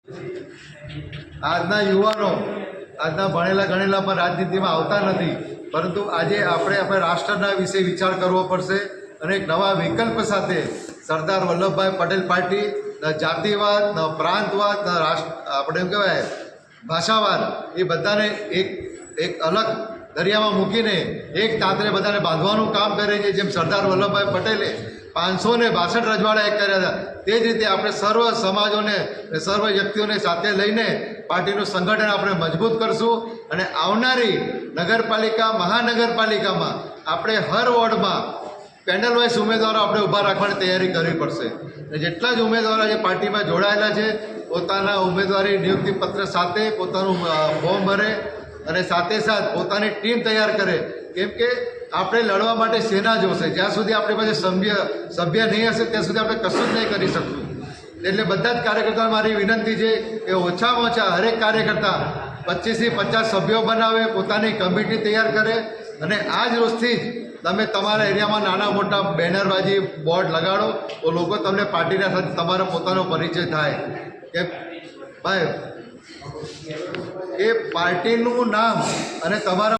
આજના યુવાનો આજના ભણેલા ગણેલા પર રાજનીતિમાં આવતા નથી, પરંતુ આજે આપણે રાષ્ટ્રના વિશે વિચાર કરવો પડશે અને એક નવા વિકલ્પ સાથે સરદાર વલ્લભભાઈ પટેલ પાર્ટી ન જાતિવાદ, ન પ્રાંતવાદ, ન આપણે એમ કહેવાય ભાષાવાદ, એ બધાને એક અલગ દરિયામાં મૂકીને એક તાતરે બધાને બાંધવાનું કામ કરે છે. જેમ સરદાર વલ્લભભાઈ પટેલે 562 રજવાડા એક કર્યા હતા, તે જ રીતે આપણે સર્વ સમાજોને, સર્વ વ્યક્તિઓને સાથે લઈને પાર્ટીનું સંગઠન આપણે મજબૂત કરશું અને આવનારી નગરપાલિકા, મહાનગરપાલિકામાં આપણે હર વોર્ડમાં પેનલ વાઇઝ ઉમેદવારો આપણે ઊભા રાખવાની તૈયારી કરવી પડશે. જેટલા જ ઉમેદવારો જે પાર્ટીમાં જોડાયેલા છે, પોતાના ઉમેદવારી નિયુક્તિ પત્ર સાથે પોતાનું ફોર્મ ભરે અને સાથે સાથ પોતાની ટીમ તૈયાર કરે. કેમ કે આપણે લડવા માટે સેના જોશે. જ્યાં સુધી આપણી પાસે સભ્ય નહીં હશે ત્યાં સુધી આપણે કશું જ નહીં કરી શકશું. એટલે બધા જ કાર્યકર્તાઓ મારી વિનંતી છે કે ઓછામાં ઓછા હરેક કાર્યકર્તા 25 થી 50 સભ્યો બનાવે, પોતાની કમિટી તૈયાર કરે અને આ જ રોજથી જ તમે તમારા એરિયામાં નાના મોટા બેનરબાજી બોર્ડ લગાડો તો લોકો તમને પાર્ટીના સાથે તમારો પોતાનો પરિચય થાય કે ભાઈ એ પાર્ટીનું નામ અને તમારા